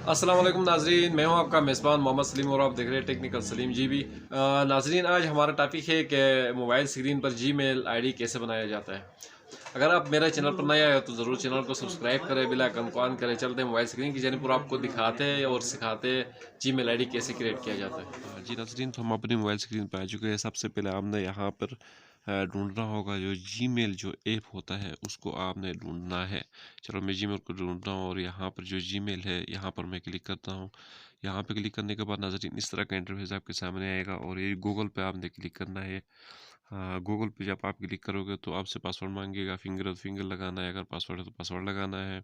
अस्सलाम वालेकुम नाजरीन, मैं हूं आपका मेज़बान मोहम्मद सलीम और आप देख रहे हैं टेक्निकल सलीम जी भी। नाजरीन, आज हमारा टॉपिक है कि मोबाइल स्क्रीन पर जीमेल आईडी कैसे बनाया जाता है। अगर आप मेरे चैनल पर नए आए हो तो ज़रूर चैनल को सब्सक्राइब करें, बेल आइकन को ऑन करें। चलते हैं मोबाइल स्क्रीन की जानिब पर, आपको दिखाते हैं और सिखाते हैं जीमेल आईडी कैसे क्रिएट किया जाता है। जी नाजरीन, तो हम अपनी मोबाइल स्क्रीन पर आ चुके हैं। सबसे पहले आपने यहाँ पर ढूंढना होगा जो जीमेल जो ऐप होता है उसको आपने ढूंढना है। चलो मैं जीमेल को ढूंढ रहा हूँ और यहाँ पर जो जीमेल है यहाँ पर मैं क्लिक करता हूँ। यहाँ पे क्लिक करने के बाद नाज़रीन इस तरह का इंटरफेस आपके सामने आएगा और ये गूगल पे आपने क्लिक करना है। गूगल पे जब आप क्लिक करोगे तो आपसे पासवर्ड मांगेगा, फिंगर लगाना है, अगर पासवर्ड है तो पासवर्ड लगाना है।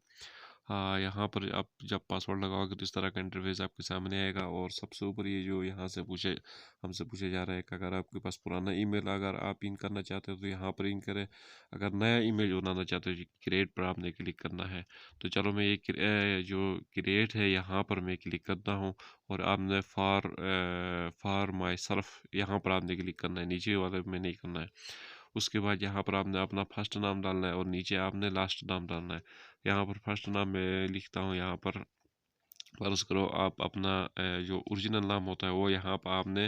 यहाँ पर आप जब पासवर्ड लगाओगे तो इस तरह का इंटरफेस आपके सामने आएगा और सबसे ऊपर ये जो यहाँ से हमसे पूछे जा रहा है कि अगर आपके पास पुराना ईमेल अगर आप इन करना चाहते हो तो यहाँ पर इन करें। अगर नया ईमेल बनाना चाहते हो क्रिएट पर आपने क्लिक करना है। तो चलो मैं ये जो क्रिएट है यहाँ पर मैं क्लिक करता हूँ और आपने फॉर माई सेल्फ यहाँ पर आपने क्लिक करना है, नीचे वाले में नहीं करना है। उसके बाद यहाँ पर आपने अपना फर्स्ट नाम डालना है और नीचे आपने लास्ट नाम डालना है। यहाँ पर फर्स्ट नाम मैं लिखता हूँ, यहाँ पर फर्ज करो आप अपना जो ओरिजिनल नाम होता है वो यहाँ पर आपने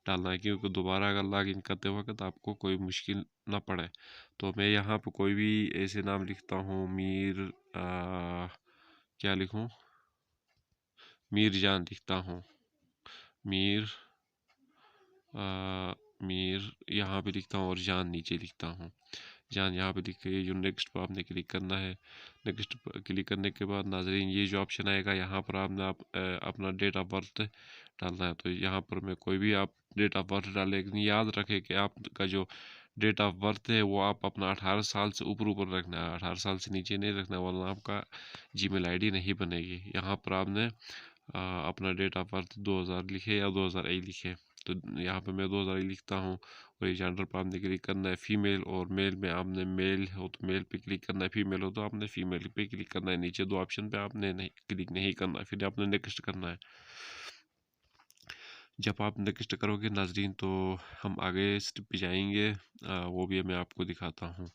डालना है, क्योंकि दोबारा अगर लॉग इन करते वक्त आपको कोई मुश्किल ना पड़े। तो मैं यहाँ पर कोई भी ऐसे नाम लिखता हूँ, क्या लिखूँ, मीर जान लिखता हूँ। मीर मीर यहाँ पे लिखता हूँ और जान नीचे लिखता हूँ। जान यहाँ पे लिख के जो नेक्स्ट पर आपने क्लिक करना है। नेक्स्ट पर क्लिक करने के बाद नाजरीन ये जो ऑप्शन आएगा यहाँ पर आपने अपना डेट ऑफ बर्थ डालना है। तो यहाँ पर मैं कोई भी आप डेट ऑफ बर्थ डालें, लेकिन याद रखें कि आपका जो डेट ऑफ बर्थ है वो आप अपना 18 साल से ऊपर रखना है, 18 साल से नीचे नहीं रखना, वरना आपका जीमेल आईडी नहीं बनेगी। यहाँ पर आपने अपना डेट ऑफ बर्थ 2000 लिखे या 2001 लिखे। तो यहाँ पे मैं 2000 लिखता हूँ और ये जेंडर पर आपने क्लिक करना है फीमेल, और मेल में आपने मेल हो तो मेल पे क्लिक करना है, फीमेल हो तो आपने फीमेल पे क्लिक करना है। नीचे दो ऑप्शन पे आपने नहीं क्लिक नहीं करना है, फिर आपने नेक्स्ट करना है। जब आप नेक्स्ट करोगे नाजरीन तो हम आगे स्टेप पे जाएंगे, वो भी मैं आपको दिखाता हूँ।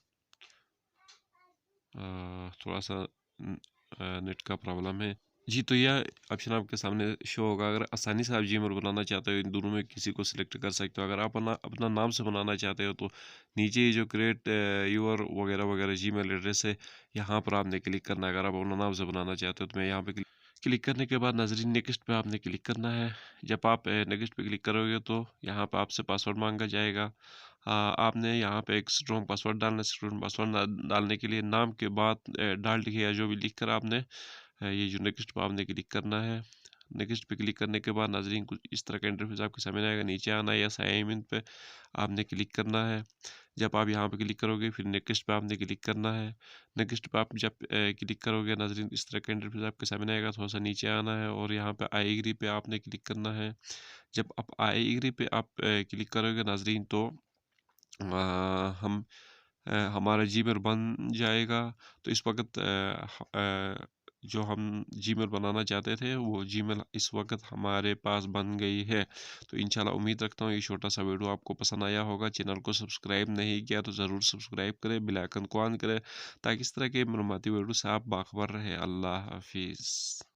थोड़ा सा नेट का प्रॉब्लम है जी। तो यह ऑप्शन आपके सामने शो होगा। अगर आसानी से आप जीमेल बनाना चाहते हो इन दोनों में किसी को सिलेक्ट कर सकते हो। अगर आप अपना नाम से बनाना चाहते हो तो नीचे ये जो क्रिएट यूर वगैरह वगैरह जीमेल एड्रेस है यहाँ पर आपने क्लिक करना है। अगर आप अपना नाम से बनाना चाहते हो तो मैं यहाँ पे क्लिक करने के बाद नाजरीन नेक्स्ट पे आपने क्लिक करना है। जब आप नेक्स्ट पे क्लिक करोगे तो यहाँ पे आपसे पासवर्ड मांगा जाएगा। आपने यहाँ पे एक स्ट्रॉन्ग पासवर्ड डालना है। स्ट्रॉन्ग पासवर्ड डालने के लिए नाम के बाद डाल लिखे या जो भी लिख कर आपने ये जो नेक्स्ट पे आपने क्लिक करना है। नेक्स्ट पे क्लिक करने के बाद नाजरीन कुछ इस तरह का इंटरफेस आपके सामने आएगा। नीचे आना है या साइन इन पे आपने क्लिक करना है। जब आप यहाँ पे क्लिक करोगे फिर नेक्स्ट पे आपने क्लिक करना है। नेक्स्ट पे आप जब क्लिक करोगे नाजरीन इस तरह का इंटरफेस आपके सामने आएगा। थोड़ा सा नीचे आना है और यहाँ पे आई एग्री पे आपने क्लिक करना है। जब आप आई एग्री पे आप क्लिक करोगे नाजरीन तो हमारा जीमेल बन जाएगा। तो इस वक्त जो हम जीमेल बनाना चाहते थे वो जीमेल इस वक्त हमारे पास बन गई है। तो इंशाल्लाह उम्मीद रखता हूँ ये छोटा सा वीडियो आपको पसंद आया होगा। चैनल को सब्सक्राइब नहीं किया तो ज़रूर सब्सक्राइब करें, बेल आइकन को ऑन करें ताकि इस तरह के मालूमाती वीडियो से आप बाखबर रहे। अल्लाह हाफिज़।